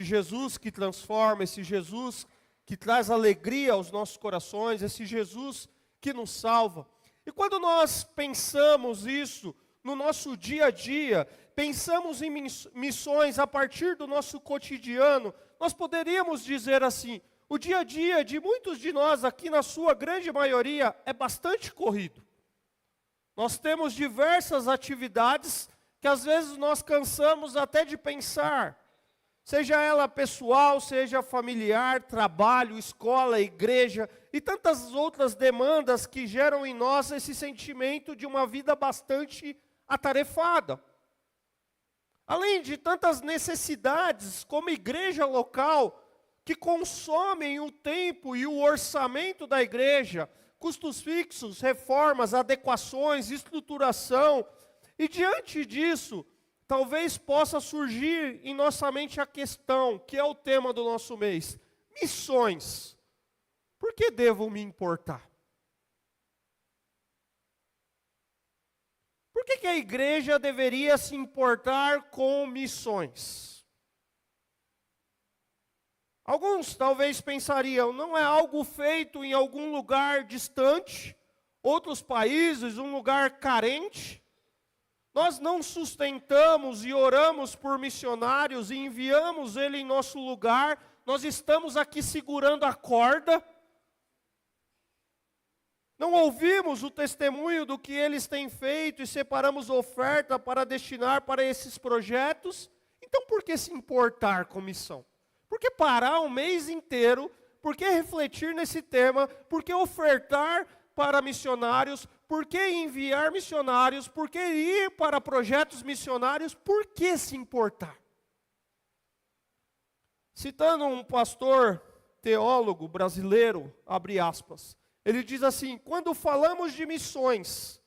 Jesus que transforma, esse Jesus que traz alegria aos nossos corações, esse Jesus que nos salva. E quando nós pensamos isso no nosso dia a dia, pensamos em missões a partir do nosso cotidiano, nós poderíamos dizer assim: o dia a dia de muitos de nós aqui, na sua grande maioria, é bastante corrido. Nós temos diversas atividades que às vezes nós cansamos até de pensar, seja ela pessoal, seja familiar, trabalho, escola, igreja e tantas outras demandas que geram em nós esse sentimento de uma vida bastante atarefada. Além de tantas necessidades como igreja local, que consomem o tempo e o orçamento da igreja, custos fixos, reformas, adequações, estruturação. E diante disso, talvez possa surgir em nossa mente a questão, que é o tema do nosso mês: missões. Por que devo me importar? Por que a igreja deveria se importar com missões? Alguns talvez pensariam, não é algo feito em algum lugar distante, outros países, um lugar carente. Nós não sustentamos e oramos por missionários e enviamos ele em nosso lugar, nós estamos aqui segurando a corda. Não ouvimos o testemunho do que eles têm feito e separamos oferta para destinar para esses projetos. Então por que se importar com missão? Por que parar um mês inteiro? Por que refletir nesse tema? Por que ofertar para missionários? Por que enviar missionários? Por que ir para projetos missionários? Por que se importar? Citando um pastor teólogo brasileiro, abre aspas, ele diz assim: quando falamos de missões,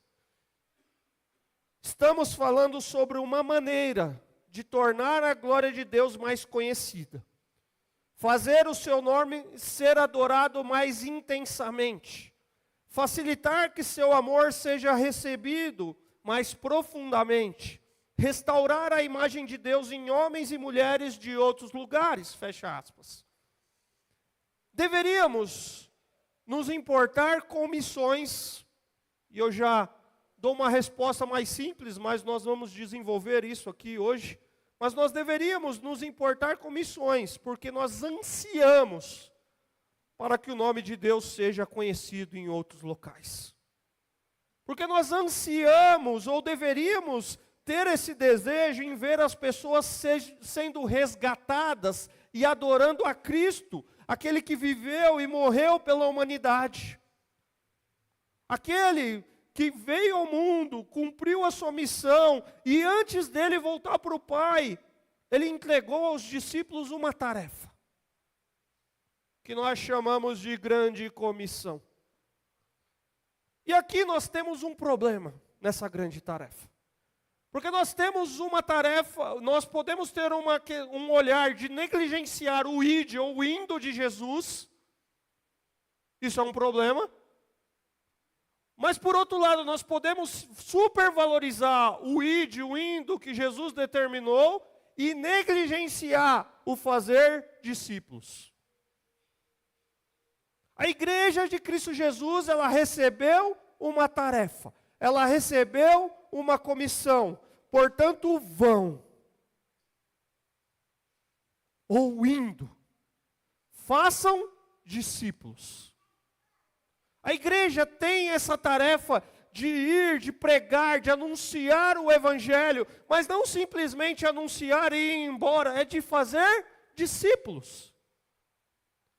estamos falando sobre uma maneira de tornar a glória de Deus mais conhecida, fazer o seu nome ser adorado mais intensamente, facilitar que seu amor seja recebido mais profundamente, restaurar a imagem de Deus em homens e mulheres de outros lugares, fecha aspas. Deveríamos nos importar com missões, e eu já dou uma resposta mais simples, mas nós vamos desenvolver isso aqui hoje. Mas nós deveríamos nos importar com missões, porque nós ansiamos para que o nome de Deus seja conhecido em outros locais. Porque nós ansiamos, ou deveríamos ter esse desejo em ver as pessoas sendo resgatadas e adorando a Cristo, aquele que viveu e morreu pela humanidade. Aquele que veio ao mundo, cumpriu a sua missão, e antes dele voltar para o Pai, ele entregou aos discípulos uma tarefa, que nós chamamos de grande comissão. E aqui nós temos um problema nessa grande tarefa. Porque nós temos uma tarefa, nós podemos ter um olhar de negligenciar o id ou o indo de Jesus. Isso é um problema. Mas por outro lado, nós podemos supervalorizar o id, o indo que Jesus determinou e negligenciar o fazer discípulos. A igreja de Cristo Jesus, ela recebeu uma tarefa, ela recebeu uma comissão, portanto vão, ou indo, façam discípulos. A igreja tem essa tarefa de ir, de pregar, de anunciar o evangelho, mas não simplesmente anunciar e ir embora, é de fazer discípulos.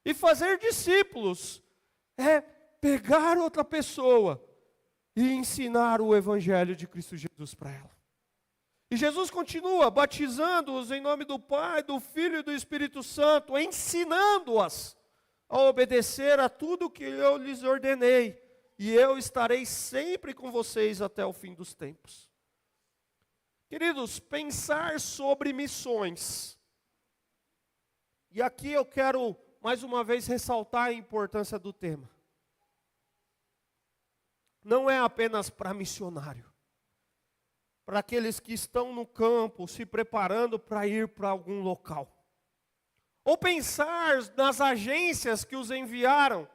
E fazer discípulos é pegar outra pessoa e ensinar o evangelho de Cristo Jesus para ela. E Jesus continua batizando-os em nome do Pai, do Filho e do Espírito Santo, ensinando-as a obedecer a tudo que eu lhes ordenei, e eu estarei sempre com vocês até o fim dos tempos. Queridos, pensar sobre missões, e aqui eu quero mais uma vez ressaltar a importância do tema. Não é apenas para missionário, para aqueles que estão no campo se preparando para ir para algum local. ou pensar nas agências que os enviaram,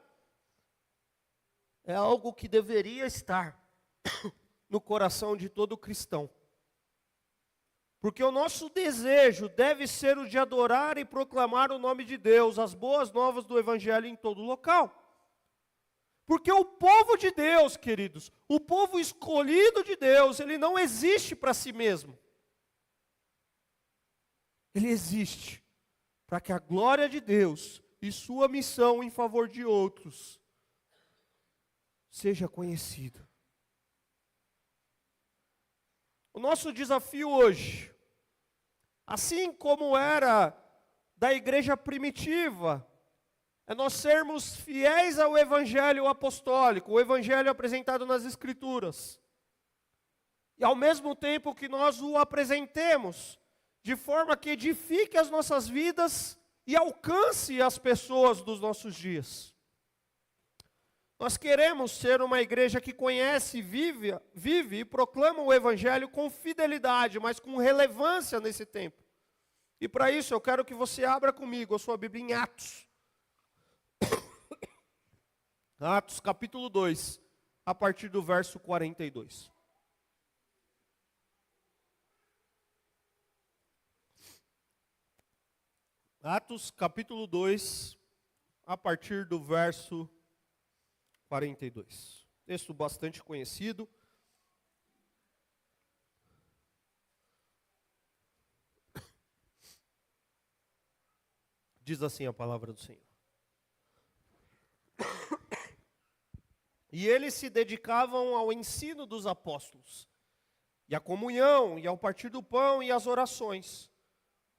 é algo que deveria estar no coração de todo cristão. Porque o nosso desejo deve ser o de adorar e proclamar o nome de Deus, as boas novas do Evangelho em todo local. Porque o povo de Deus, queridos, o povo escolhido de Deus, ele não existe para si mesmo. Ele existe para que a glória de Deus e sua missão em favor de outros seja conhecida. O nosso desafio hoje, assim como era da igreja primitiva, é nós sermos fiéis ao evangelho apostólico, o evangelho apresentado nas Escrituras. E ao mesmo tempo que nós o apresentemos, de forma que edifique as nossas vidas e alcance as pessoas dos nossos dias. Nós queremos ser uma igreja que conhece, vive e proclama o evangelho com fidelidade, mas com relevância nesse tempo. E para isso eu quero que você abra comigo a sua Bíblia em Atos. Atos capítulo 2, a partir do verso 42. Atos capítulo 2, a partir do verso 42. Texto bastante conhecido. Diz assim a palavra do Senhor. E eles se dedicavam ao ensino dos apóstolos, e à comunhão, e ao partir do pão, e às orações.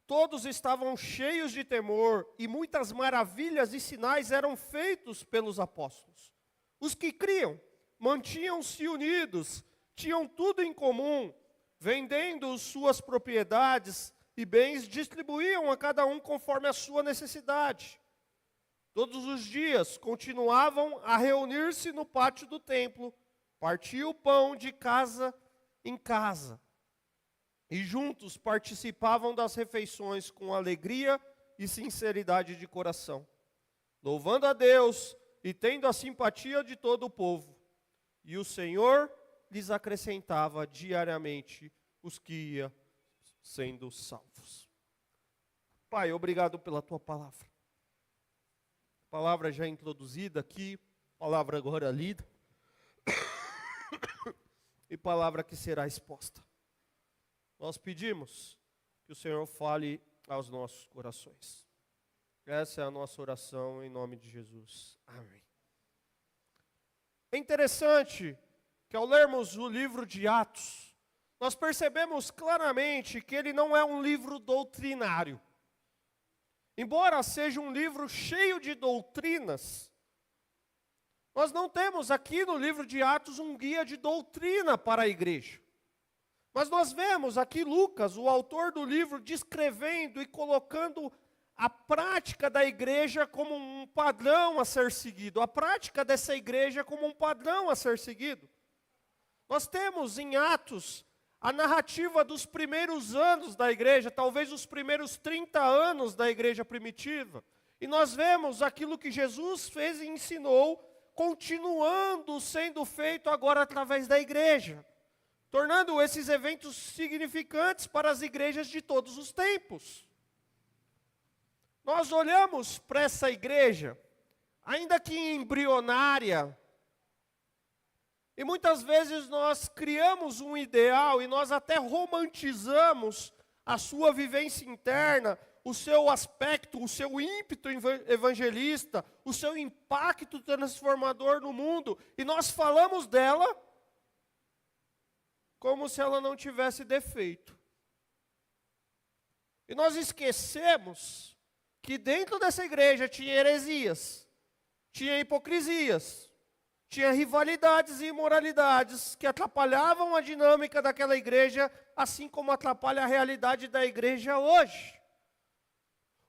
Todos estavam cheios de temor, e muitas maravilhas e sinais eram feitos pelos apóstolos. Os que criam mantinham-se unidos, tinham tudo em comum, vendendo suas propriedades e bens, distribuíam a cada um conforme a sua necessidade. Todos os dias continuavam a reunir-se no pátio do templo, partiam o pão de casa em casa. E juntos participavam das refeições com alegria e sinceridade de coração, louvando a Deus e tendo a simpatia de todo o povo. E o Senhor lhes acrescentava diariamente os que iam sendo salvos. Pai, obrigado pela tua palavra. Palavra já introduzida aqui, palavra agora lida, e palavra que será exposta. Nós pedimos que o Senhor fale aos nossos corações. Essa é a nossa oração em nome de Jesus. Amém. É interessante que ao lermos o livro de Atos, nós percebemos claramente que ele não é um livro doutrinário. Embora seja um livro cheio de doutrinas, nós não temos aqui no livro de Atos um guia de doutrina para a igreja. Mas nós vemos aqui Lucas, o autor do livro, descrevendo e colocando a prática da igreja como um padrão a ser seguido. A prática dessa igreja como um padrão a ser seguido. Nós temos em Atos a narrativa dos primeiros anos da igreja, talvez os primeiros 30 anos da igreja primitiva. E nós vemos aquilo que Jesus fez e ensinou, continuando sendo feito agora através da igreja, tornando esses eventos significantes para as igrejas de todos os tempos. Nós olhamos para essa igreja, ainda que embrionária, e muitas vezes nós criamos um ideal e nós até romantizamos a sua vivência interna, o seu aspecto, o seu ímpeto evangelista, o seu impacto transformador no mundo, e nós falamos dela como se ela não tivesse defeito. E nós esquecemos que dentro dessa igreja tinha heresias, tinha hipocrisias, tinha rivalidades e imoralidades que atrapalhavam a dinâmica daquela igreja, assim como atrapalha a realidade da igreja hoje.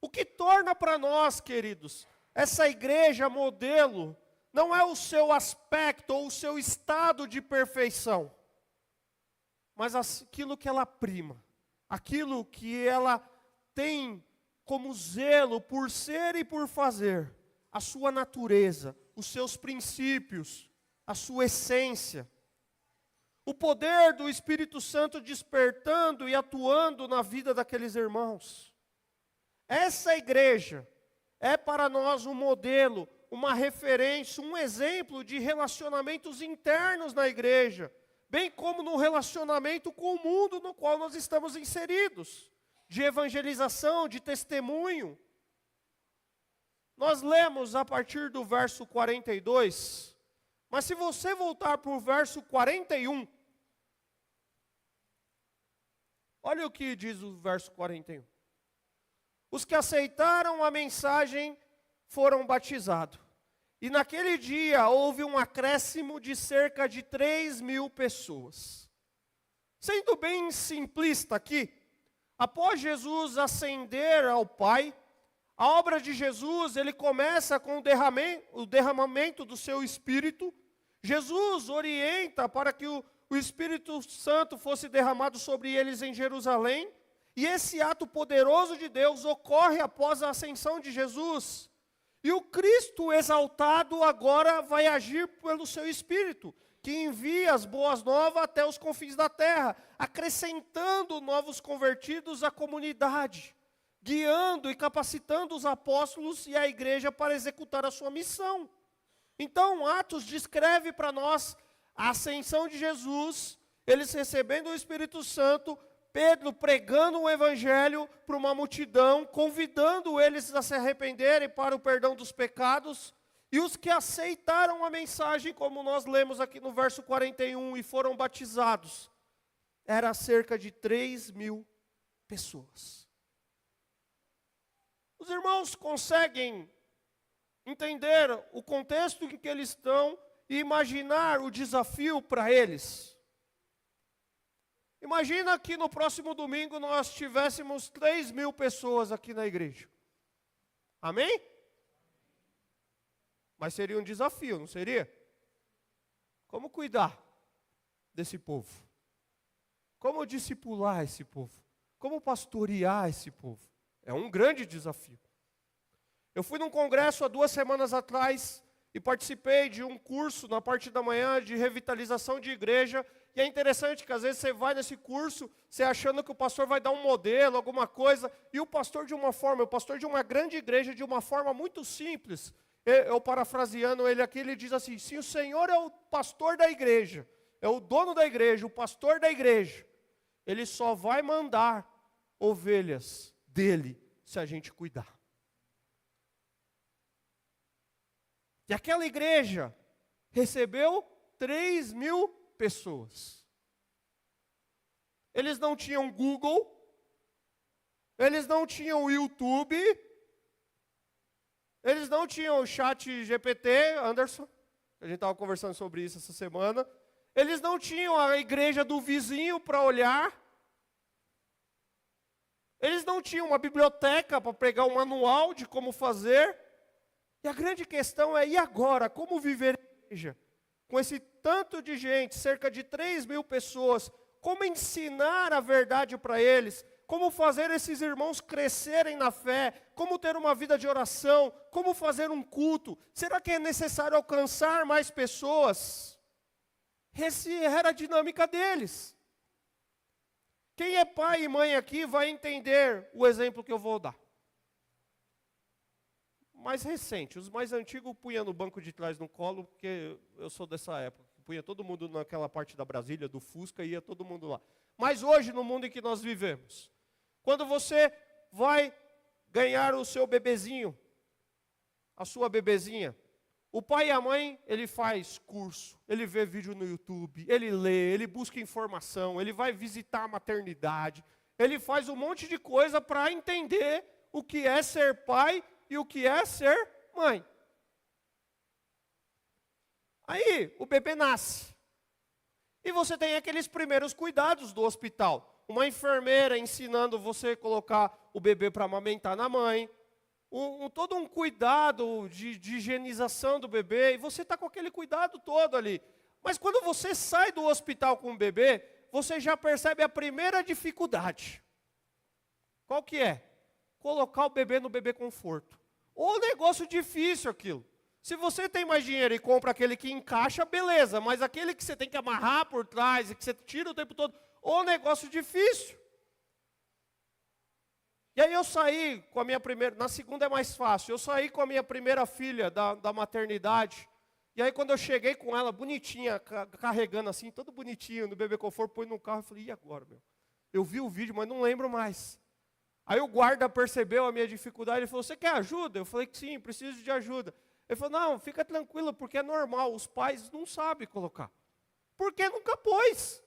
O que torna para nós, queridos, essa igreja modelo, não é o seu aspecto ou o seu estado de perfeição, mas aquilo que ela prima, aquilo que ela tem como zelo por ser e por fazer, a sua natureza, os seus princípios, a sua essência. O poder do Espírito Santo despertando e atuando na vida daqueles irmãos. Essa igreja é para nós um modelo, uma referência, um exemplo de relacionamentos internos na igreja, bem como no relacionamento com o mundo no qual nós estamos inseridos, de evangelização, de testemunho. Nós lemos a partir do verso 42, mas se você voltar para o verso 41, olha o que diz o verso 41. Os que aceitaram a mensagem foram batizados. E naquele dia houve um acréscimo de cerca de 3.000 pessoas. Sendo bem simplista aqui, após Jesus ascender ao Pai, a obra de Jesus, ele começa com o derramamento do seu Espírito. Jesus orienta para que o Espírito Santo fosse derramado sobre eles em Jerusalém. E esse ato poderoso de Deus ocorre após a ascensão de Jesus. E o Cristo exaltado agora vai agir pelo seu Espírito, que envia as boas novas até os confins da terra, acrescentando novos convertidos à comunidade, guiando e capacitando os apóstolos e a igreja para executar a sua missão. Então, Atos descreve para nós a ascensão de Jesus, eles recebendo o Espírito Santo, Pedro pregando o evangelho para uma multidão, convidando eles a se arrependerem para o perdão dos pecados, e os que aceitaram a mensagem, como nós lemos aqui no verso 41, e foram batizados, era cerca de 3.000 pessoas. Os irmãos conseguem entender o contexto em que eles estão e imaginar o desafio para eles? Imagina que no próximo domingo nós tivéssemos 3.000 pessoas aqui na igreja. Amém? Mas seria um desafio, não seria? Como cuidar desse povo? Como discipular esse povo? Como pastorear esse povo? É um grande desafio. Eu fui num congresso há 2 semanas atrás e participei de um curso na parte da manhã de revitalização de igreja. E é interessante que às vezes você vai nesse curso, você achando que o pastor vai dar um modelo, alguma coisa, e o pastor o pastor de uma grande igreja, de uma forma muito simples, eu parafraseando ele aqui, ele diz assim: se o Senhor é o pastor da igreja, é o dono da igreja, o pastor da igreja, ele só vai mandar ovelhas dele se a gente cuidar. E aquela igreja recebeu 3.000 pessoas. Eles não tinham Google, eles não tinham YouTube, eles não tinham o chat GPT, Anderson, a gente estava conversando sobre isso essa semana, eles não tinham a igreja do vizinho para olhar, eles não tinham uma biblioteca para pegar um manual de como fazer, e a grande questão é, e agora, como viver em igreja? Com esse tanto de gente, cerca de 3.000 pessoas, como ensinar a verdade para eles, como fazer esses irmãos crescerem na fé, como ter uma vida de oração, como fazer um culto. Será que é necessário alcançar mais pessoas? Essa era a dinâmica deles. Quem é pai e mãe aqui vai entender o exemplo que eu vou dar. Mais recente, os mais antigos punha no banco de trás no colo, porque eu sou dessa época. Punha todo mundo naquela parte da Brasília, do Fusca, e ia todo mundo lá. Mas hoje, no mundo em que nós vivemos, quando você vai ganhar o seu bebezinho, a sua bebezinha, o pai e a mãe, ele faz curso, ele vê vídeo no YouTube, ele lê, ele busca informação, ele vai visitar a maternidade, ele faz um monte de coisa para entender o que é ser pai e o que é ser mãe. Aí, o bebê nasce. E você tem aqueles primeiros cuidados do hospital. Uma enfermeira ensinando você a colocar o bebê para amamentar na mãe. Todo um cuidado de higienização do bebê. E você está com aquele cuidado todo ali. Mas quando você sai do hospital com o bebê, você já percebe a primeira dificuldade. Qual que é? colocar o bebê no bebê conforto. Ô negócio difícil aquilo. Se você tem mais dinheiro e compra aquele que encaixa, beleza. Mas aquele que você tem que amarrar por trás e que você tira o tempo todo, ô negócio difícil. E aí eu saí com a minha primeira, na segunda é mais fácil, eu saí com a minha primeira filha da maternidade. E aí quando eu cheguei com ela, bonitinha, carregando assim, todo bonitinho, no bebê conforto, pôs no carro, eu falei, e agora, meu? Eu vi o vídeo, mas não lembro mais. Aí o guarda percebeu a minha dificuldade, ele falou, você quer ajuda? Eu falei que sim, preciso de ajuda. Ele falou, não, fica tranquilo, porque é normal, os pais não sabem colocar. Porque nunca pôs.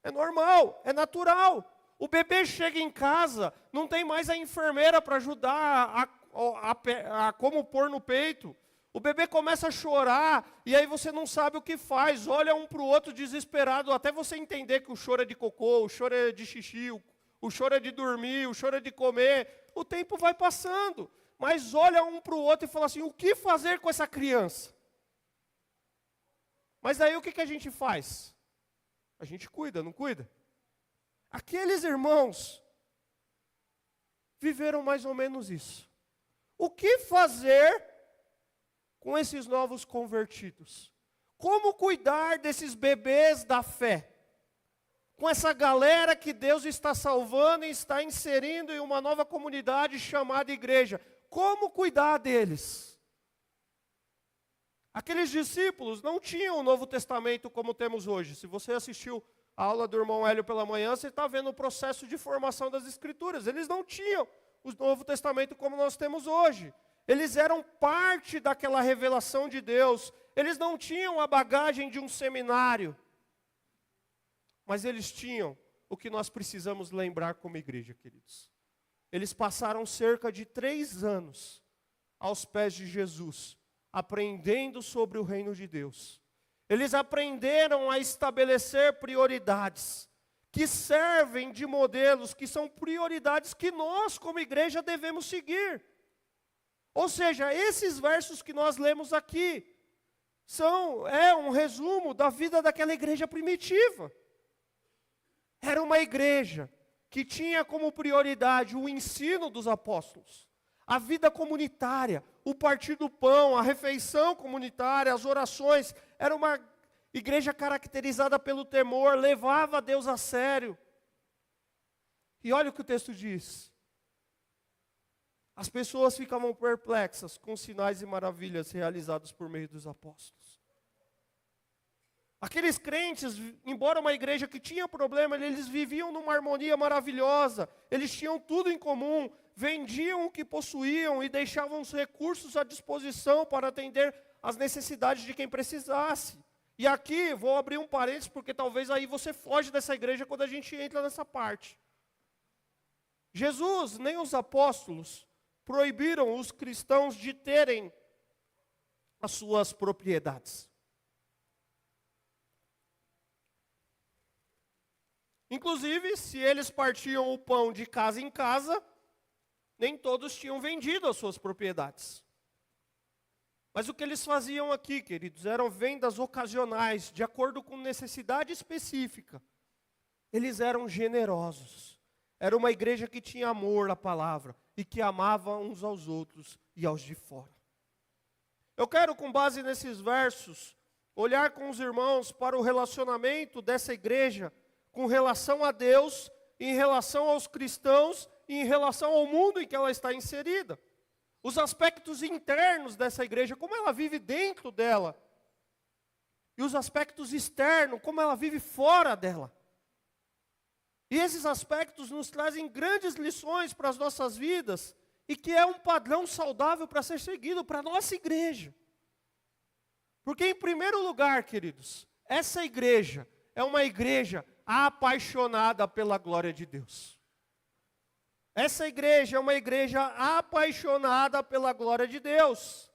É normal, é natural. O bebê chega em casa, não tem mais a enfermeira para ajudar a como pôr no peito. O bebê começa a chorar, e aí você não sabe o que faz, olha um para o outro desesperado, até você entender que o choro é de cocô, o choro é de xixi, o choro é de dormir, o choro é de comer. O tempo vai passando, mas olha um para o outro e fala assim, o que fazer com essa criança? Mas aí o que a gente faz? A gente cuida, não cuida? Aqueles irmãos viveram mais ou menos isso. O que fazer com esses novos convertidos? Como cuidar desses bebês da fé? Com essa galera que Deus está salvando e está inserindo em uma nova comunidade chamada igreja. Como cuidar deles? Aqueles discípulos não tinham o Novo Testamento como temos hoje. Se você assistiu a aula do irmão Hélio pela manhã, você está vendo o processo de formação das Escrituras. Eles não tinham o Novo Testamento como nós temos hoje. Eles eram parte daquela revelação de Deus. Eles não tinham a bagagem de um seminário. Mas eles tinham o que nós precisamos lembrar como igreja, queridos. Eles passaram cerca de 3 anos aos pés de Jesus, aprendendo sobre o reino de Deus. Eles aprenderam a estabelecer prioridades que servem de modelos, que são prioridades que nós, como igreja, devemos seguir. Ou seja, esses versos que nós lemos aqui é um resumo da vida daquela igreja primitiva. Era uma igreja que tinha como prioridade o ensino dos apóstolos, a vida comunitária, o partir do pão, a refeição comunitária, as orações. Era uma igreja caracterizada pelo temor, levava Deus a sério. E olha o que o texto diz. As pessoas ficavam perplexas com os sinais e maravilhas realizados por meio dos apóstolos. Aqueles crentes, embora uma igreja que tinha problema, eles viviam numa harmonia maravilhosa. Eles tinham tudo em comum, vendiam o que possuíam e deixavam os recursos à disposição para atender às necessidades de quem precisasse. E aqui, vou abrir um parênteses, porque talvez aí você foge dessa igreja quando a gente entra nessa parte. Jesus, nem os apóstolos, proibiram os cristãos de terem as suas propriedades. Inclusive, se eles partiam o pão de casa em casa, nem todos tinham vendido as suas propriedades. Mas o que eles faziam aqui, queridos, eram vendas ocasionais, de acordo com necessidade específica. Eles eram generosos. Era uma igreja que tinha amor à palavra e que amava uns aos outros e aos de fora. Eu quero, com base nesses versos, olhar com os irmãos para o relacionamento dessa igreja com relação a Deus, em relação aos cristãos e em relação ao mundo em que ela está inserida. Os aspectos internos dessa igreja, como ela vive dentro dela. E os aspectos externos, como ela vive fora dela. E esses aspectos nos trazem grandes lições para as nossas vidas e que é um padrão saudável para ser seguido para a nossa igreja. Porque, em primeiro lugar, queridos, essa igreja é uma igreja apaixonada pela glória de Deus. Essa igreja é uma igreja apaixonada pela glória de Deus.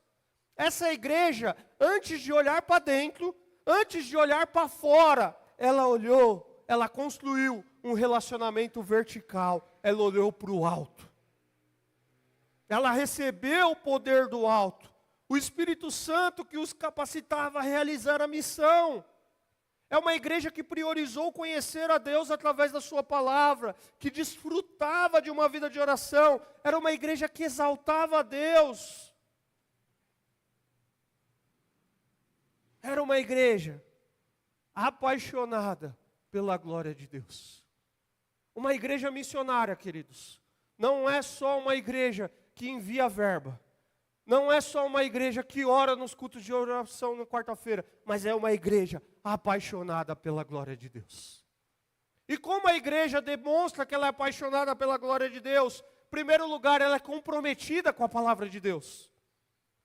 Essa igreja, antes de olhar para dentro, antes de olhar para fora, ela construiu um relacionamento vertical, ela olhou para o alto. Ela recebeu o poder do alto, o Espírito Santo que os capacitava a realizar a missão. É uma igreja que priorizou conhecer a Deus através da sua palavra, que desfrutava de uma vida de oração. Era uma igreja que exaltava a Deus. Era uma igreja apaixonada pela glória de Deus. Uma igreja missionária, queridos. Não é só uma igreja que envia verba. Não é só uma igreja que ora nos cultos de oração na quarta-feira, mas é uma igreja apaixonada pela glória de Deus. E como a igreja demonstra que ela é apaixonada pela glória de Deus? Em primeiro lugar, ela é comprometida com a palavra de Deus.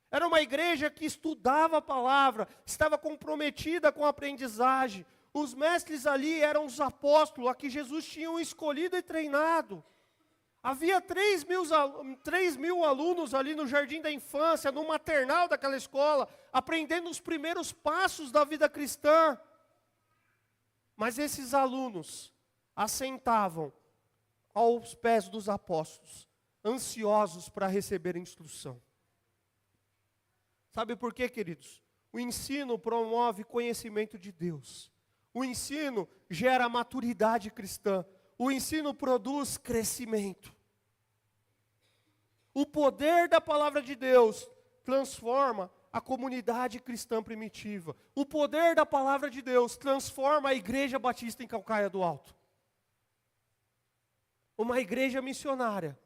Era uma igreja que estudava a palavra, estava comprometida com a aprendizagem. Os mestres ali eram os apóstolos, a que Jesus tinha escolhido e treinado. Havia 3.000 alunos ali no jardim da infância, no maternal daquela escola, aprendendo os primeiros passos da vida cristã. Mas esses alunos assentavam aos pés dos apóstolos, ansiosos para receber instrução. Sabe por quê, queridos? O ensino promove conhecimento de Deus. O ensino gera maturidade cristã. O ensino produz crescimento. O poder da palavra de Deus transforma a comunidade cristã primitiva. O poder da palavra de Deus transforma a igreja batista em Calcaia do Alto. Uma igreja missionária,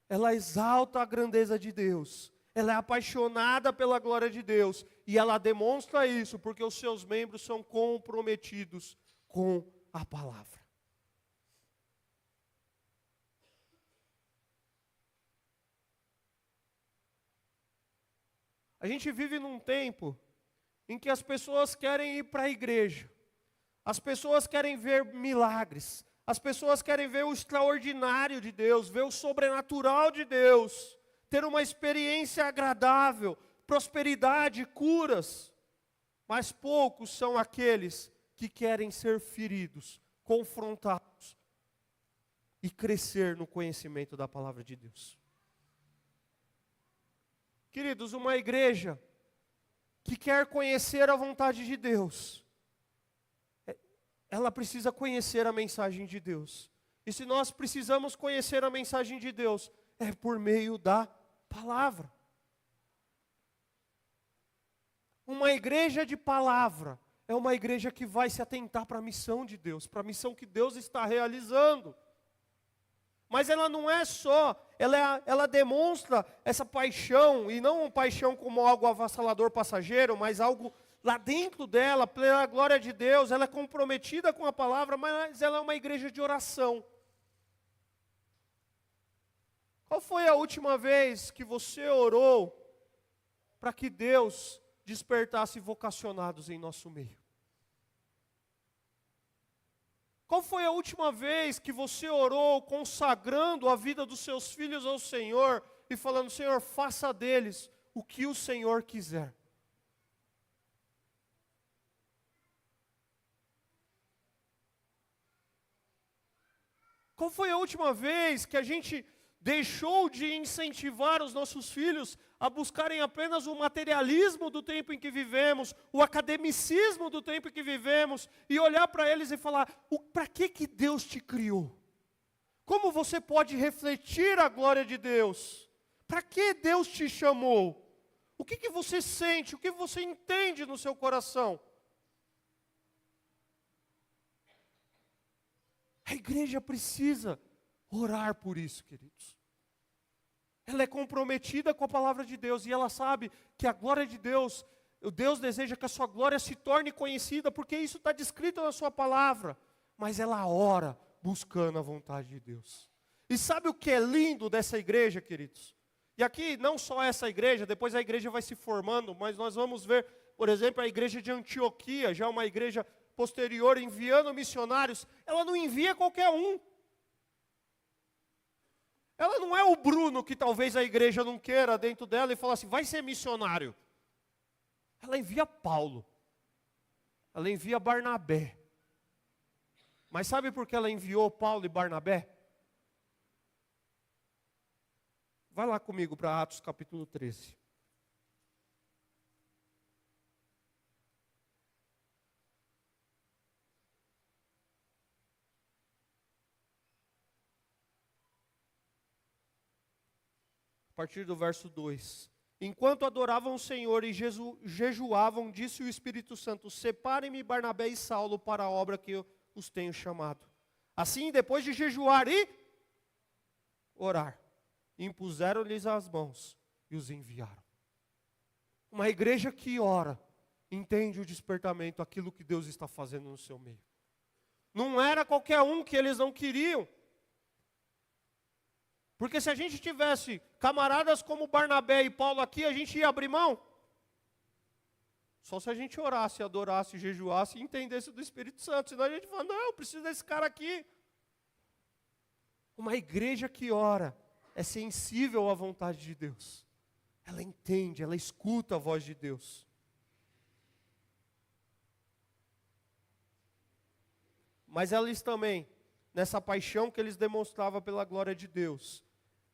ela exalta a grandeza de Deus. Ela é apaixonada pela glória de Deus. E ela demonstra isso porque os seus membros são comprometidos com a palavra. A gente vive num tempo em que as pessoas querem ir para a igreja. As pessoas querem ver milagres. As pessoas querem ver o extraordinário de Deus, ver o sobrenatural de Deus, ter uma experiência agradável, prosperidade, curas. Mas poucos são aqueles que querem ser feridos, confrontados e crescer no conhecimento da palavra de Deus. Queridos, uma igreja que quer conhecer a vontade de Deus, ela precisa conhecer a mensagem de Deus. E se nós precisamos conhecer a mensagem de Deus, é por meio da palavra. Uma igreja de palavra é uma igreja que vai se atentar para a missão de Deus, para a missão que Deus está realizando. Mas ela não é só, ela demonstra essa paixão, e não uma paixão como algo avassalador passageiro, mas algo lá dentro dela, pela glória de Deus. Ela é comprometida com a palavra, mas ela é uma igreja de oração. Qual foi a última vez que você orou para que Deus despertasse vocacionados em nosso meio? Qual foi a última vez que você orou consagrando a vida dos seus filhos ao Senhor e falando: Senhor, faça deles o que o Senhor quiser? Qual foi a última vez que a gente deixou de incentivar os nossos filhos a buscarem apenas o materialismo do tempo em que vivemos, o academicismo do tempo em que vivemos, e olhar para eles e falar: para que Deus te criou? Como você pode refletir a glória de Deus? Para que Deus te chamou? O que você sente? O que você entende no seu coração? A igreja precisa orar por isso, queridos. Ela é comprometida com a palavra de Deus e ela sabe que a glória de Deus, o Deus deseja que a sua glória se torne conhecida, porque isso está descrito na sua palavra. Mas ela ora buscando a vontade de Deus. E sabe o que é lindo dessa igreja, queridos? E aqui não só essa igreja, depois a igreja vai se formando, mas nós vamos ver, por exemplo, a igreja de Antioquia, já uma igreja posterior, enviando missionários. Ela não envia qualquer um. Ela não é o Bruno que talvez a igreja não queira dentro dela e fala assim: vai ser missionário. Ela envia Paulo. Ela envia Barnabé. Mas sabe por que ela enviou Paulo e Barnabé? Vai lá comigo para Atos capítulo 13. partir do verso 2. Enquanto adoravam o Senhor e jejuavam, disse o Espírito Santo: separem-me Barnabé e Saulo para a obra que eu os tenho chamado. Assim, depois de jejuar e orar, impuseram-lhes as mãos e os enviaram. Uma igreja que ora, entende o despertamento, aquilo que Deus está fazendo no seu meio. Não era qualquer um que eles não queriam. Porque se a gente tivesse camaradas como Barnabé e Paulo aqui, a gente ia abrir mão? Só se a gente orasse, adorasse, jejuasse e entendesse do Espírito Santo. Senão a gente fala, não, eu preciso desse cara aqui. Uma igreja que ora é sensível à vontade de Deus. Ela entende, ela escuta a voz de Deus. Mas eles também, nessa paixão que eles demonstravam pela glória de Deus,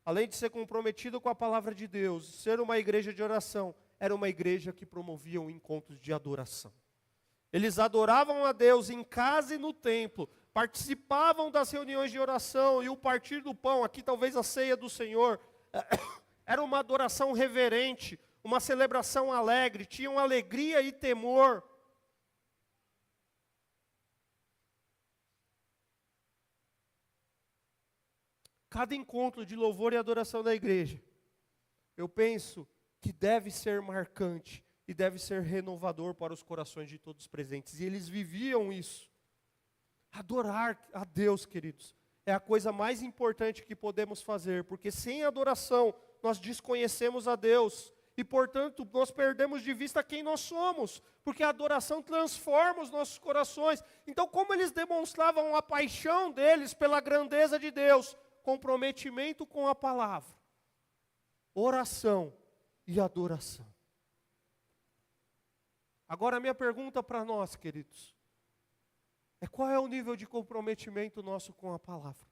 além de ser comprometido com a palavra de Deus, ser uma igreja de oração, era uma igreja que promovia encontros de adoração. Eles adoravam a Deus em casa e no templo, participavam das reuniões de oração e o partir do pão, aqui talvez a ceia do Senhor, era uma adoração reverente, uma celebração alegre, tinham alegria e temor. Cada encontro de louvor e adoração da igreja, eu penso que deve ser marcante e deve ser renovador para os corações de todos os presentes. E eles viviam isso. Adorar a Deus, queridos, é a coisa mais importante que podemos fazer, porque sem adoração nós desconhecemos a Deus e, portanto, nós perdemos de vista quem nós somos, porque a adoração transforma os nossos corações. Então, como eles demonstravam a paixão deles pela grandeza de Deus, comprometimento com a palavra, oração e adoração. Agora a minha pergunta para nós, queridos, é qual é o nível de comprometimento nosso com a palavra?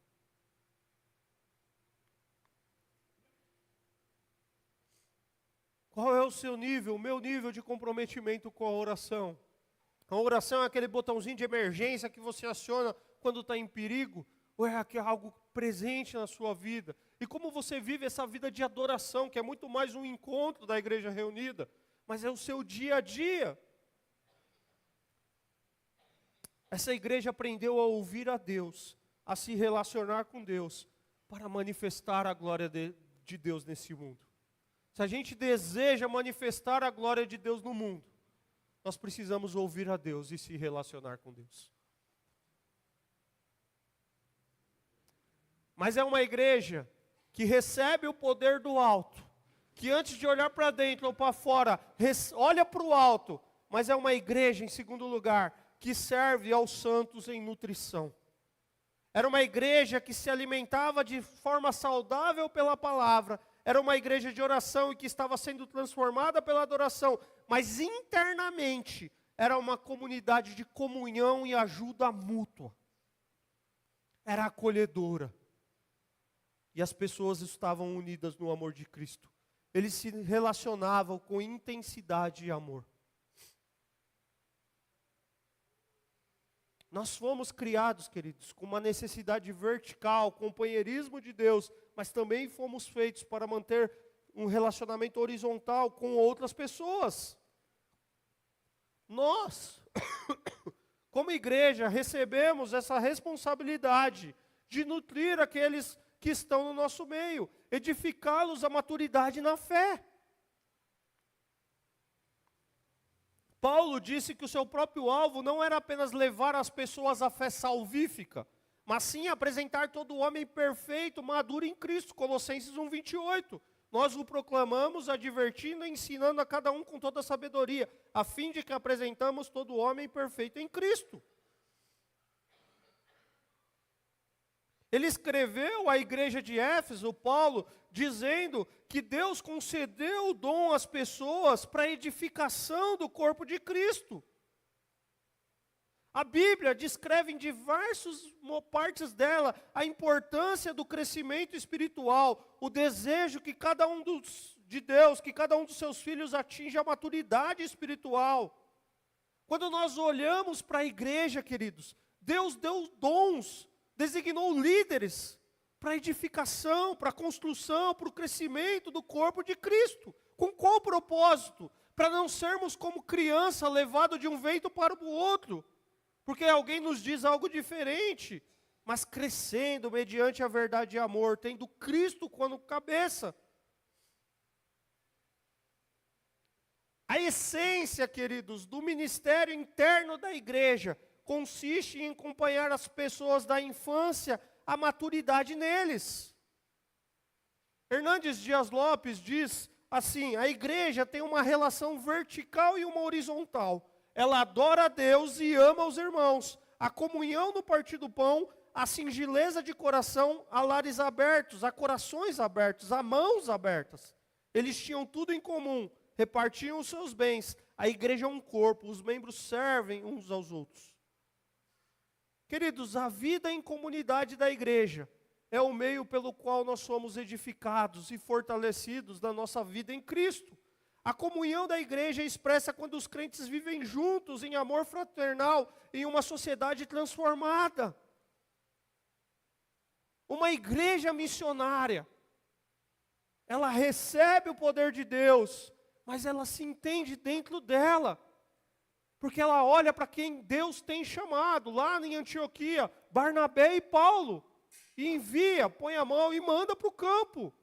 Qual é o seu nível, o meu nível de comprometimento com a oração? A oração é aquele botãozinho de emergência que você aciona quando está em perigo? Ou é algo presente na sua vida? E como você vive essa vida de adoração, que é muito mais um encontro da igreja reunida, mas é o seu dia a dia. Essa igreja aprendeu a ouvir a Deus, a se relacionar com Deus, para manifestar a glória de Deus nesse mundo. Se a gente deseja manifestar a glória de Deus no mundo, nós precisamos ouvir a Deus e se relacionar com Deus. Mas é uma igreja que recebe o poder do alto, que antes de olhar para dentro ou para fora, olha para o alto, mas é uma igreja, em segundo lugar, que serve aos santos em nutrição. Era uma igreja que se alimentava de forma saudável pela palavra, era uma igreja de oração e que estava sendo transformada pela adoração, mas internamente era uma comunidade de comunhão e ajuda mútua. Era acolhedora. E as pessoas estavam unidas no amor de Cristo. Eles se relacionavam com intensidade e amor. Nós fomos criados, queridos, com uma necessidade vertical, companheirismo de Deus, mas também fomos feitos para manter um relacionamento horizontal com outras pessoas. Nós, como igreja, recebemos essa responsabilidade de nutrir aqueles que estão no nosso meio, edificá-los à maturidade na fé. Paulo disse que o seu próprio alvo não era apenas levar as pessoas à fé salvífica, mas sim apresentar todo homem perfeito, maduro em Cristo, Colossenses 1:28. Nós o proclamamos, advertindo e ensinando a cada um com toda a sabedoria, a fim de que apresentamos todo homem perfeito em Cristo. Ele escreveu à igreja de Éfeso, Paulo, dizendo que Deus concedeu o dom às pessoas para a edificação do corpo de Cristo. A Bíblia descreve em diversas partes dela a importância do crescimento espiritual, o desejo que cada um de Deus, que cada um dos seus filhos atinja a maturidade espiritual. Quando nós olhamos para a igreja, queridos, Deus deu dons, designou líderes para a edificação, para a construção, para o crescimento do corpo de Cristo. Com qual propósito? Para não sermos como criança levado de um vento para o outro, porque alguém nos diz algo diferente, mas crescendo mediante a verdade e amor, tendo Cristo como cabeça. A essência, queridos, do ministério interno da igreja consiste em acompanhar as pessoas da infância à maturidade neles. Hernandes Dias Lopes diz assim: a igreja tem uma relação vertical e uma horizontal. Ela adora a Deus e ama os irmãos. A comunhão no partir do pão, a singeleza de coração, a lares abertos, a corações abertos, a mãos abertas. Eles tinham tudo em comum, repartiam os seus bens. A igreja é um corpo, os membros servem uns aos outros. Queridos, a vida em comunidade da igreja é o meio pelo qual nós somos edificados e fortalecidos na nossa vida em Cristo. A comunhão da igreja é expressa quando os crentes vivem juntos em amor fraternal, em uma sociedade transformada. Uma igreja missionária, ela recebe o poder de Deus, mas ela se entende dentro dela, porque ela olha para quem Deus tem chamado, lá em Antioquia, Barnabé e Paulo, e envia, põe a mão e manda para o campo.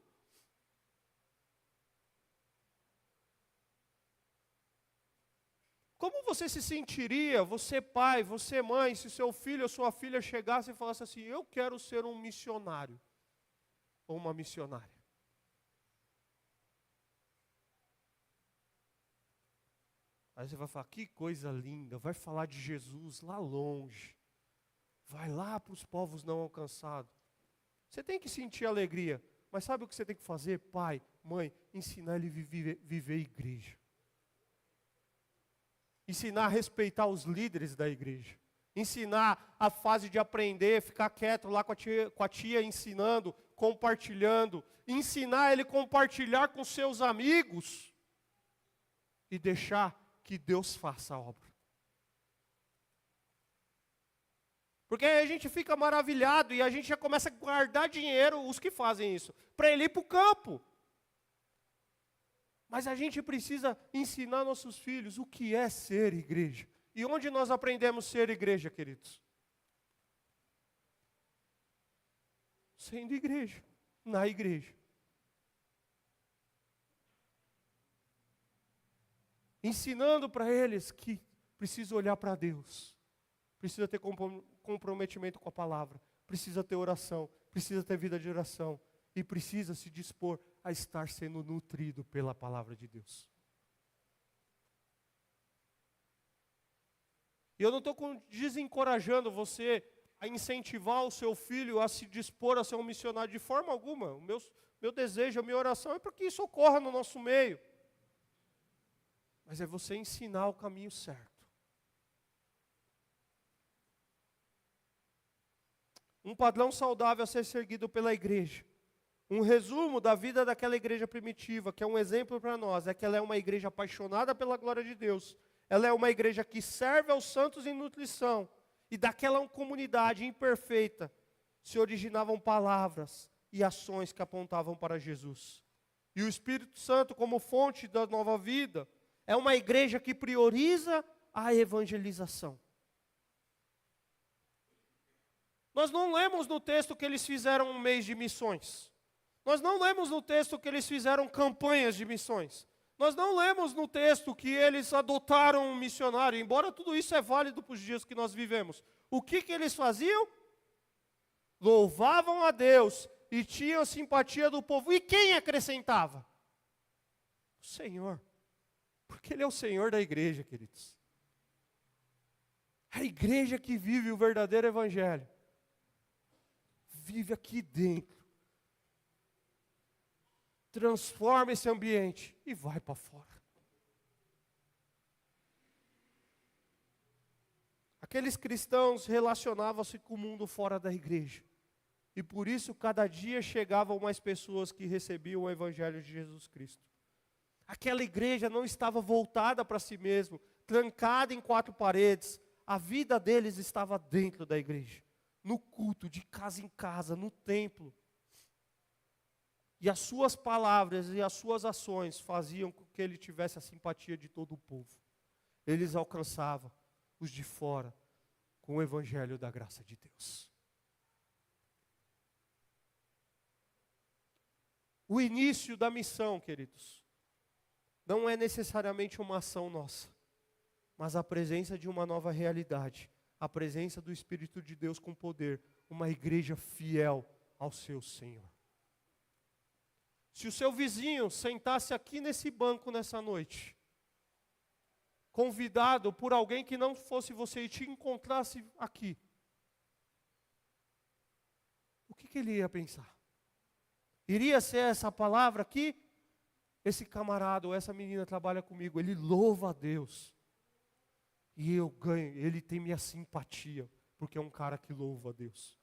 Como você se sentiria, você pai, você mãe, se seu filho ou sua filha chegasse e falasse assim: eu quero ser um missionário, ou uma missionária? Aí você vai falar: que coisa linda, vai falar de Jesus lá longe, vai lá para os povos não alcançados. Você tem que sentir alegria, mas sabe o que você tem que fazer, pai, mãe? Ensinar ele a viver igreja. Ensinar a respeitar os líderes da igreja. Ensinar a fase de aprender, ficar quieto lá com a tia ensinando, compartilhando. Ensinar ele a compartilhar com seus amigos. E deixar que Deus faça a obra. Porque aí a gente fica maravilhado e a gente já começa a guardar dinheiro, os que fazem isso, para ele ir para o campo. Mas a gente precisa ensinar nossos filhos o que é ser igreja. E onde nós aprendemos ser igreja, queridos? Sendo igreja, na igreja. Ensinando para eles que precisa olhar para Deus, precisa ter comprometimento com a palavra, precisa ter oração, precisa ter vida de oração e precisa se dispor a estar sendo nutrido pela palavra de Deus. E eu não estou desencorajando você a incentivar o seu filho a se dispor a ser um missionário de forma alguma. O meu desejo, a minha oração é para que isso ocorra no nosso meio. Mas é você ensinar o caminho certo. Um padrão saudável a ser seguido pela igreja. Um resumo da vida daquela igreja primitiva, que é um exemplo para nós, é que ela é uma igreja apaixonada pela glória de Deus. Ela é uma igreja que serve aos santos em nutrição. E daquela comunidade imperfeita se originavam palavras e ações que apontavam para Jesus. E o Espírito Santo, como fonte da nova vida, é uma igreja que prioriza a evangelização. Nós não lemos no texto que eles fizeram um mês de missões. Nós não lemos no texto que eles fizeram campanhas de missões. Nós não lemos no texto que eles adotaram um missionário, embora tudo isso é válido para os dias que nós vivemos. O que eles faziam? Louvavam a Deus e tinham simpatia do povo. E quem acrescentava? O Senhor. Porque Ele é o Senhor da igreja, queridos. A igreja que vive o verdadeiro evangelho. Vive aqui dentro. Transforma esse ambiente e vai para fora. Aqueles cristãos relacionavam-se com o mundo fora da igreja. E por isso, cada dia chegavam mais pessoas que recebiam o evangelho de Jesus Cristo. Aquela igreja não estava voltada para si mesmo, trancada em quatro paredes. A vida deles estava dentro da igreja, no culto, de casa em casa, no templo. E as suas palavras e as suas ações faziam com que ele tivesse a simpatia de todo o povo. Eles alcançavam os de fora com o evangelho da graça de Deus. O início da missão, queridos, não é necessariamente uma ação nossa, mas a presença de uma nova realidade, a presença do Espírito de Deus com poder, uma igreja fiel ao seu Senhor. Se o seu vizinho sentasse aqui nesse banco nessa noite, convidado por alguém que não fosse você e te encontrasse aqui, o que ele ia pensar? Iria ser essa palavra aqui? Esse camarada ou essa menina trabalha comigo, ele louva a Deus. E eu ganho, ele tem minha simpatia, porque é um cara que louva a Deus.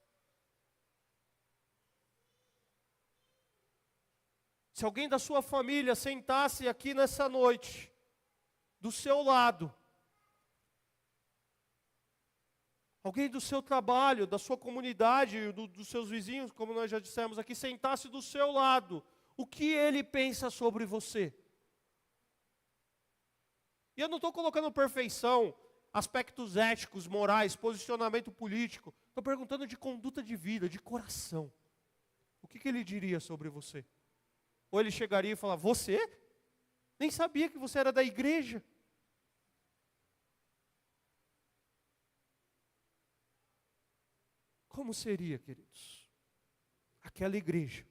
Se alguém da sua família sentasse aqui nessa noite, do seu lado, alguém do seu trabalho, da sua comunidade, dos seus vizinhos, como nós já dissemos aqui, sentasse do seu lado, o que ele pensa sobre você? E eu não estou colocando perfeição, aspectos éticos, morais, posicionamento político. Estou perguntando de conduta de vida, de coração. O que ele diria sobre você? Ou ele chegaria e falaria, você? Nem sabia que você era da igreja. Como seria, queridos? Aquela igreja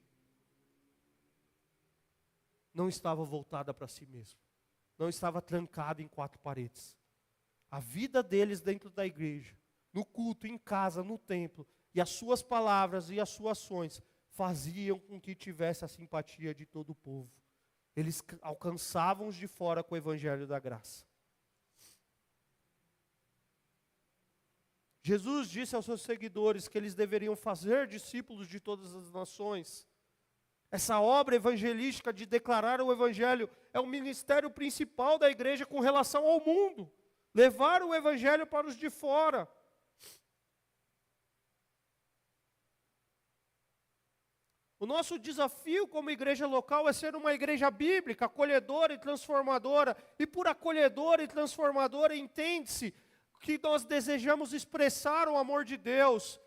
não estava voltada para si mesma. Não estava trancada em quatro paredes. A vida deles dentro da igreja, no culto, em casa, no templo, e as suas palavras e as suas ações faziam com que tivesse a simpatia de todo o povo. Eles alcançavam os de fora com o evangelho da graça. Jesus disse aos seus seguidores que eles deveriam fazer discípulos de todas as nações. Essa obra evangelística de declarar o evangelho é o ministério principal da igreja com relação ao mundo. Levar o evangelho para os de fora. O nosso desafio como igreja local é ser uma igreja bíblica, acolhedora e transformadora. E por acolhedora e transformadora entende-se que nós desejamos expressar o amor de Deus,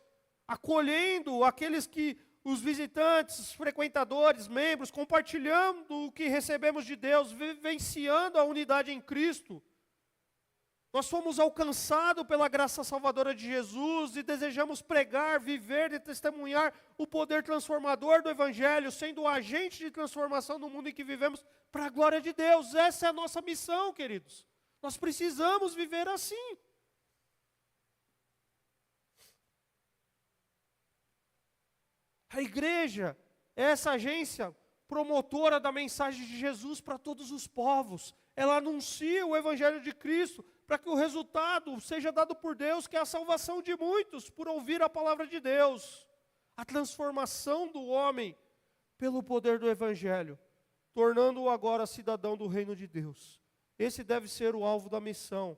acolhendo aqueles que, os visitantes, os frequentadores, membros, compartilhando o que recebemos de Deus, vivenciando a unidade em Cristo. Nós fomos alcançados pela graça salvadora de Jesus e desejamos pregar, viver e testemunhar o poder transformador do Evangelho, sendo o agente de transformação no mundo em que vivemos, para a glória de Deus. Essa é a nossa missão, queridos. Nós precisamos viver assim. A igreja é essa agência promotora da mensagem de Jesus para todos os povos. Ela anuncia o Evangelho de Cristo para que o resultado seja dado por Deus, que é a salvação de muitos por ouvir a palavra de Deus. A transformação do homem pelo poder do Evangelho, tornando-o agora cidadão do reino de Deus. Esse deve ser o alvo da missão.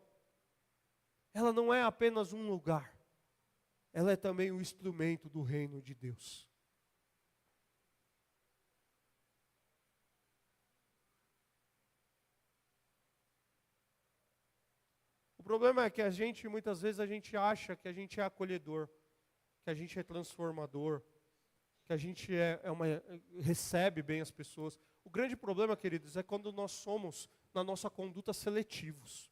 Ela não é apenas um lugar, ela é também o instrumento do reino de Deus. O problema é que muitas vezes a gente acha que a gente é acolhedor, que a gente é transformador, que a gente recebe bem as pessoas. O grande problema, queridos, é quando nós somos, na nossa conduta, seletivos.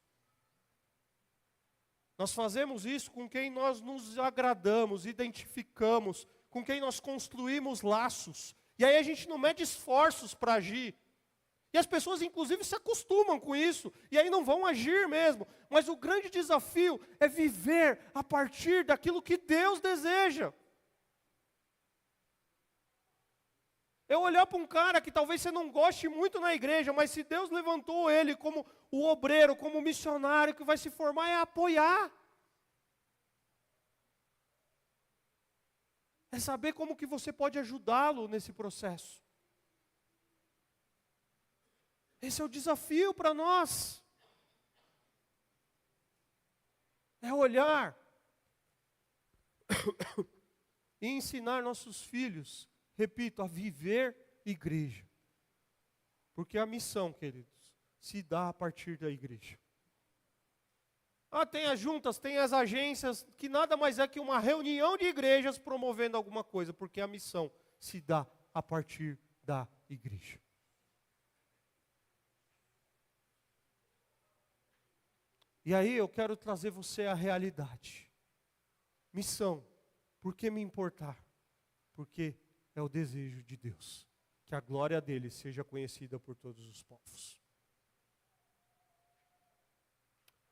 Nós fazemos isso com quem nós nos agradamos, identificamos, com quem nós construímos laços. E aí a gente não mede esforços para agir. E as pessoas, inclusive, se acostumam com isso, e aí não vão agir mesmo. Mas o grande desafio é viver a partir daquilo que Deus deseja. Eu olhar para um cara que talvez você não goste muito na igreja, mas se Deus levantou ele como o obreiro, como o missionário que vai se formar, é apoiar. É saber como que você pode ajudá-lo nesse processo. Esse é o desafio para nós. É olhar e ensinar nossos filhos, repito, a viver igreja? Porque a missão, queridos, se dá a partir da igreja. Tem as juntas, tem as agências, que nada mais é que uma reunião de igrejas promovendo alguma coisa, porque a missão se dá a partir da igreja. E aí eu quero trazer você à realidade. Missão, por que me importar? Porque é o desejo de Deus, que a glória dele seja conhecida por todos os povos.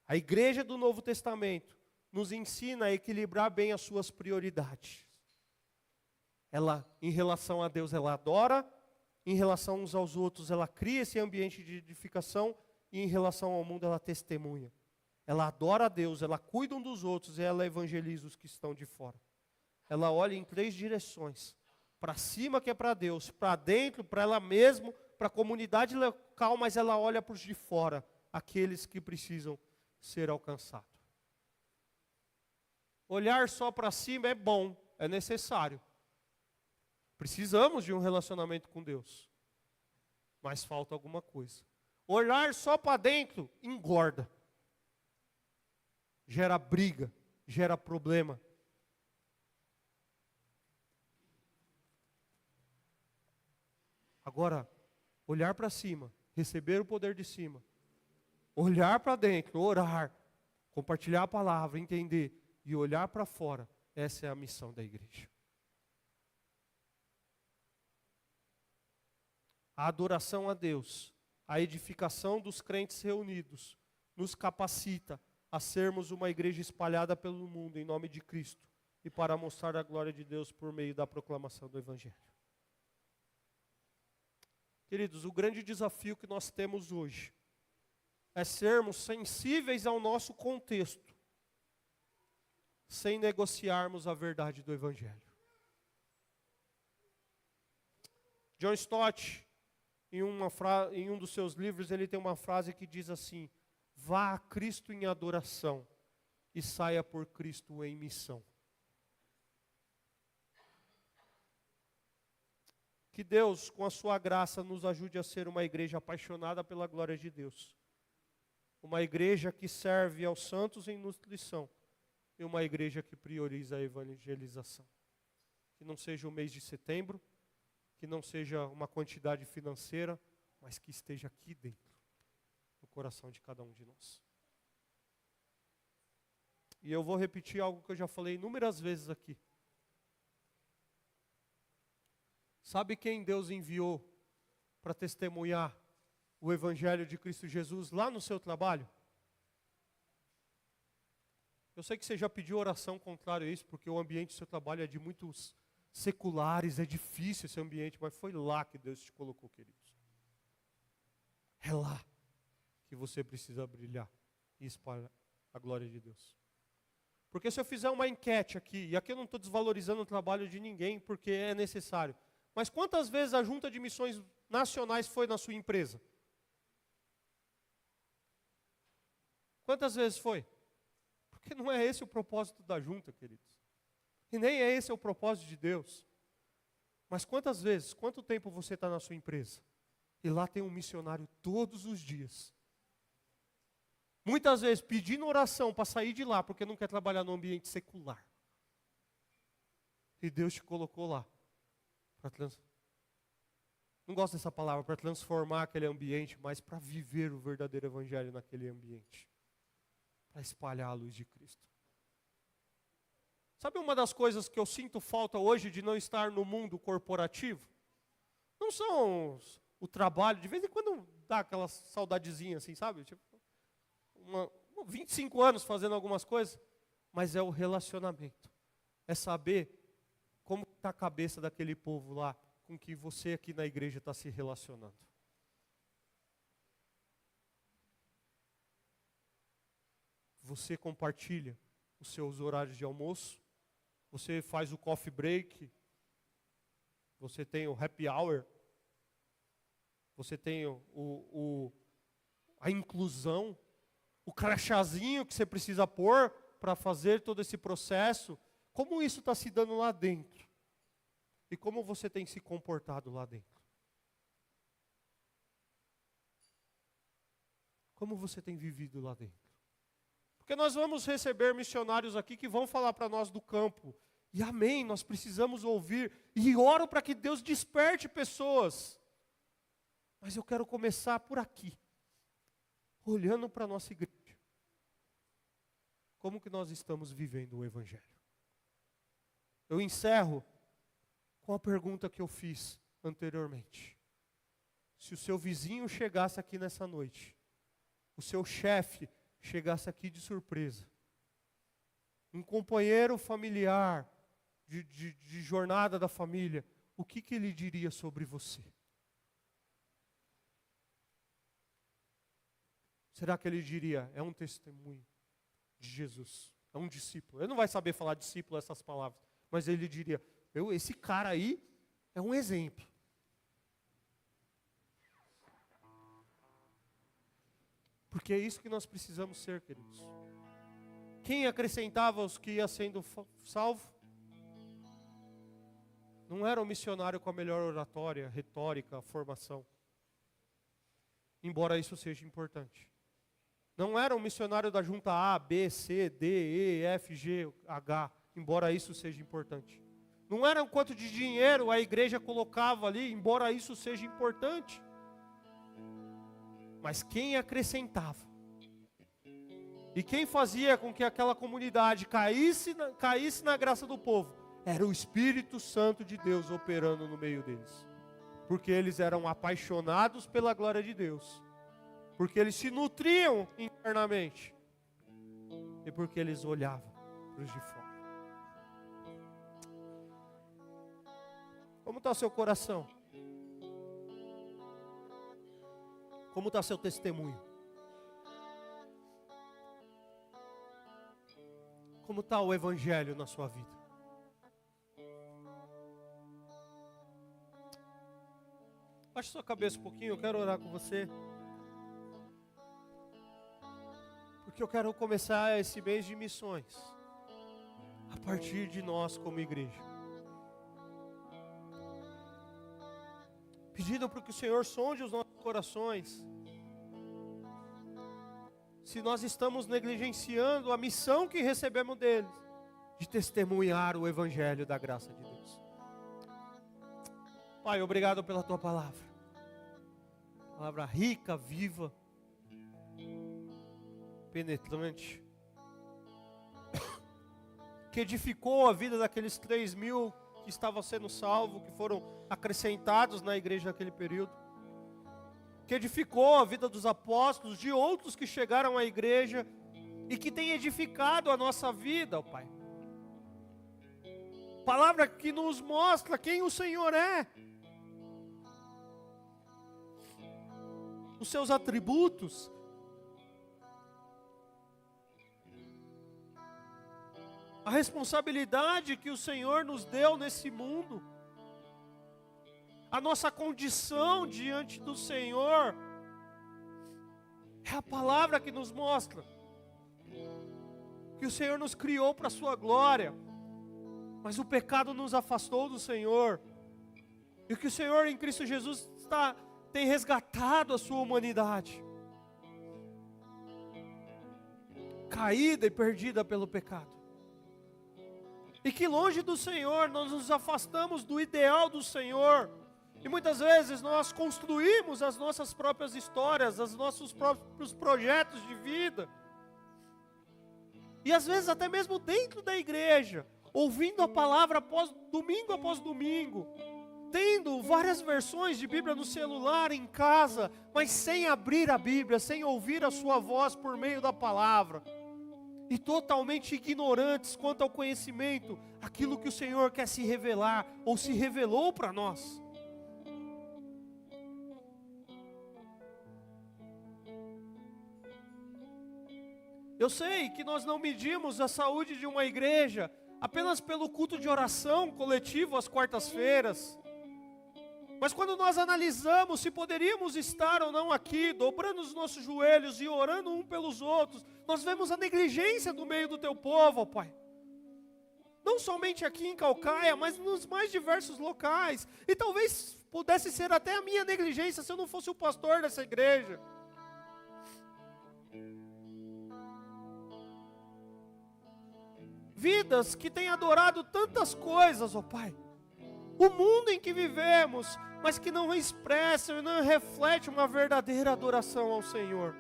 A igreja do Novo Testamento nos ensina a equilibrar bem as suas prioridades. Ela, em relação a Deus, ela adora, em relação uns aos outros, ela cria esse ambiente de edificação, e em relação ao mundo, ela testemunha. Ela adora a Deus, ela cuida um dos outros, e ela evangeliza os que estão de fora. Ela olha em 3 direções. Para cima, que é para Deus, para dentro, para ela mesma, para a comunidade local, mas ela olha para os de fora, aqueles que precisam ser alcançado. Olhar só para cima é bom, é necessário. Precisamos de um relacionamento com Deus. Mas falta alguma coisa. Olhar só para dentro engorda. Gera briga, gera problema. Agora, olhar para cima, receber o poder de cima, olhar para dentro, orar, compartilhar a palavra, entender e olhar para fora, essa é a missão da igreja. A adoração a Deus, a edificação dos crentes reunidos, nos capacita a sermos uma igreja espalhada pelo mundo em nome de Cristo e para mostrar a glória de Deus por meio da proclamação do Evangelho. Queridos, o grande desafio que nós temos hoje é sermos sensíveis ao nosso contexto, sem negociarmos a verdade do Evangelho. John Stott, em um dos seus livros, ele tem uma frase que diz assim: vá a Cristo em adoração e saia por Cristo em missão. Que Deus, com a sua graça, nos ajude a ser uma igreja apaixonada pela glória de Deus. Uma igreja que serve aos santos em nutrição. E uma igreja que prioriza a evangelização. Que não seja o mês de setembro, que não seja uma quantidade financeira, mas que esteja aqui dentro, no coração de cada um de nós. E eu vou repetir algo que eu já falei inúmeras vezes aqui. Sabe quem Deus enviou para testemunhar o Evangelho de Cristo Jesus lá no seu trabalho? Eu sei que você já pediu oração contrária a isso, porque o ambiente do seu trabalho é de muitos seculares, é difícil esse ambiente, mas foi lá que Deus te colocou, queridos. É lá que você precisa brilhar e espalhar a glória de Deus. Porque se eu fizer uma enquete aqui, e aqui eu não estou desvalorizando o trabalho de ninguém, porque é necessário, mas quantas vezes a Junta de Missões Nacionais foi na sua empresa? Quantas vezes foi? Porque não é esse o propósito da junta, queridos. E nem é esse o propósito de Deus. Mas quantas vezes, quanto tempo você está na sua empresa? E lá tem um missionário todos os dias. Muitas vezes pedindo oração para sair de lá, porque não quer trabalhar no ambiente secular. E Deus te colocou lá. Não gosto dessa palavra, para transformar aquele ambiente, mas para viver o verdadeiro evangelho naquele ambiente. Para espalhar a luz de Cristo. Sabe uma das coisas que eu sinto falta hoje de não estar no mundo corporativo? Não são o trabalho, de vez em quando dá aquela saudadezinha assim, sabe? Tipo, 25 anos fazendo algumas coisas, mas é o relacionamento. É saber como está a cabeça daquele povo lá, com que você aqui na igreja está se relacionando. Você compartilha os seus horários de almoço, você faz o coffee break, você tem o happy hour, você tem a inclusão, o crachazinho que você precisa pôr para fazer todo esse processo. Como isso está se dando lá dentro? E como você tem se comportado lá dentro? Como você tem vivido lá dentro? Porque nós vamos receber missionários aqui que vão falar para nós do campo. E amém, nós precisamos ouvir. E oro para que Deus desperte pessoas. Mas eu quero começar por aqui. Olhando para a nossa igreja. Como que nós estamos vivendo o Evangelho? Eu encerro com a pergunta que eu fiz anteriormente. Se o seu vizinho chegasse aqui nessa noite, o seu chefe chegasse aqui de surpresa, um companheiro familiar de jornada da família, o que ele diria sobre você? Será que ele diria, é um testemunho de Jesus, é um discípulo? Ele não vai saber falar discípulo essas palavras, mas ele diria, esse cara aí é um exemplo. Porque é isso que nós precisamos ser, queridos. Quem acrescentava os que ia sendo salvo? Não era um missionário com a melhor oratória, retórica, formação. Embora isso seja importante. Não era um missionário da junta A, B, C, D, E, F, G, H. Embora isso seja importante. Não era o quanto de dinheiro a igreja colocava ali, embora isso seja importante. Mas quem acrescentava? E quem fazia com que aquela comunidade caísse na graça do povo? Era o Espírito Santo de Deus operando no meio deles. Porque eles eram apaixonados pela glória de Deus. Porque eles se nutriam internamente. E porque eles olhavam para os de fora. Como está o seu coração? Como está seu testemunho? Como está o Evangelho na sua vida? Baixe sua cabeça um pouquinho, eu quero orar com você. Porque eu quero começar esse mês de missões. A partir de nós como igreja. Pedindo para que o Senhor sonde os nossos corações. Se nós estamos negligenciando a missão que recebemos deles, de testemunhar o Evangelho da graça de Deus. Pai, obrigado pela Tua palavra. Palavra rica, viva, penetrante. Que edificou a vida daqueles 3.000 que estavam sendo salvos, que foram acrescentados na igreja naquele período. Que edificou a vida dos apóstolos, de outros que chegaram à igreja e que tem edificado a nossa vida, ó Pai. Palavra que nos mostra quem o Senhor é. Os seus atributos. A responsabilidade que o Senhor nos deu nesse mundo. A nossa condição diante do Senhor. É a palavra que nos mostra. Que o Senhor nos criou para a sua glória. Mas o pecado nos afastou do Senhor. E que o Senhor em Cristo Jesus tem resgatado a sua humanidade. Caída e perdida pelo pecado. E que longe do Senhor nós nos afastamos do ideal do Senhor. E muitas vezes nós construímos as nossas próprias histórias, os nossos próprios projetos de vida. E às vezes até mesmo dentro da igreja, ouvindo a palavra após domingo, tendo várias versões de Bíblia no celular, em casa, mas sem abrir a Bíblia, sem ouvir a sua voz por meio da palavra. E totalmente ignorantes quanto ao conhecimento, aquilo que o Senhor quer se revelar, ou se revelou para nós. Eu sei que nós não medimos a saúde de uma igreja apenas pelo culto de oração coletivo às quartas-feiras. Mas quando nós analisamos se poderíamos estar ou não aqui, dobrando os nossos joelhos e orando um pelos outros, nós vemos a negligência do meio do teu povo, ó Pai. Não somente aqui em Caucaia, mas nos mais diversos locais. E talvez pudesse ser até a minha negligência se eu não fosse o pastor dessa igreja. vidas que têm adorado tantas coisas, ó Pai. O mundo em que vivemos, mas que não expressam e não refletem uma verdadeira adoração ao Senhor.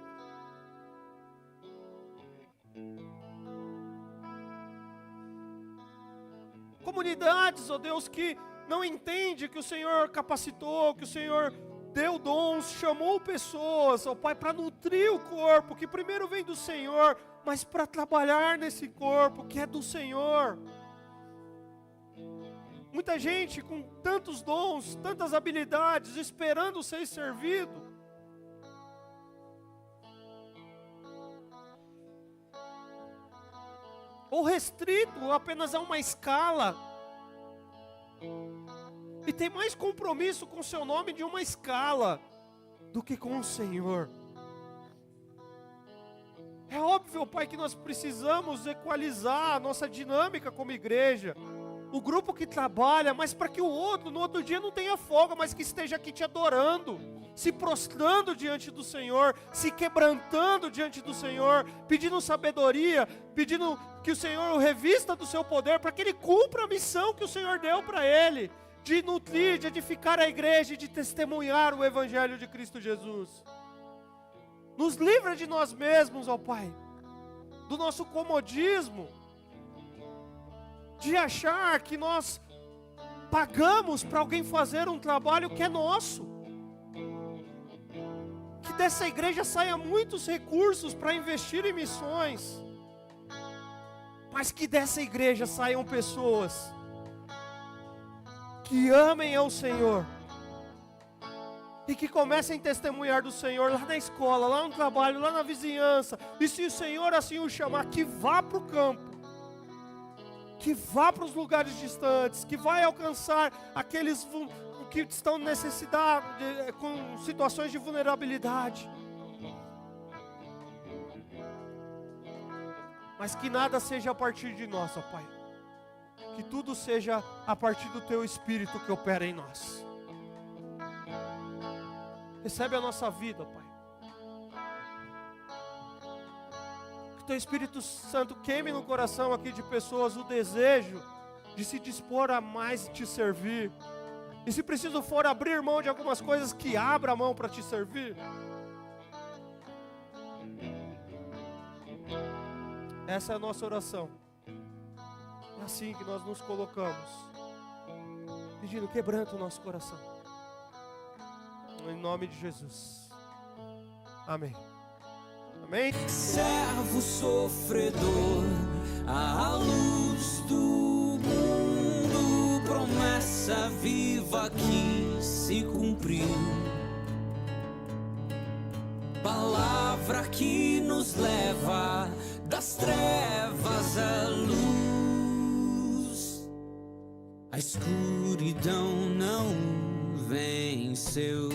Comunidades, ó Deus, que não entendem que o Senhor capacitou, que o Senhor deu dons, chamou pessoas, ó Pai, para nutrir o corpo, que primeiro vem do Senhor, mas para trabalhar nesse corpo que é do Senhor. Muita gente com tantos dons, tantas habilidades, esperando ser servido. Ou restrito apenas a uma escala. E tem mais compromisso com o seu nome de uma escala do que com o Senhor. É óbvio, Pai, que nós precisamos equalizar a nossa dinâmica como igreja. O grupo que trabalha, mas para que o outro, no outro dia não tenha folga, mas que esteja aqui te adorando, se prostrando diante do Senhor, se quebrantando diante do Senhor, pedindo sabedoria, pedindo que o Senhor o revista do seu poder, para que ele cumpra a missão que o Senhor deu para ele, de nutrir, de edificar a igreja e de testemunhar o Evangelho de Cristo Jesus. Nos livra de nós mesmos, ó Pai, do nosso comodismo, de achar que nós pagamos para alguém fazer um trabalho que é nosso. Que dessa igreja saia muitos recursos para investir em missões, mas que dessa igreja saiam pessoas que amem ao Senhor e que comecem a testemunhar do Senhor lá na escola, lá no trabalho, lá na vizinhança. E se o Senhor assim o chamar, que vá para o campo, que vá para os lugares distantes, que vai alcançar aqueles que estão em necessidade, com situações de vulnerabilidade. Mas que nada seja a partir de nós, ó Pai. Que tudo seja a partir do Teu Espírito que opera em nós. Recebe a nossa vida, Pai. Que Teu Espírito Santo queime no coração aqui de pessoas o desejo de se dispor a mais Te servir. E se preciso for abrir mão de algumas coisas, que abra a mão para Te servir. Essa é a nossa oração. É assim que nós nos colocamos, pedindo, quebranta o nosso coração. Em nome de Jesus. Amém. Amém. Servo sofredor, a luz do mundo, promessa viva que se cumpriu. Palavra que nos leva das trevas à luz. A escuridão não venceu.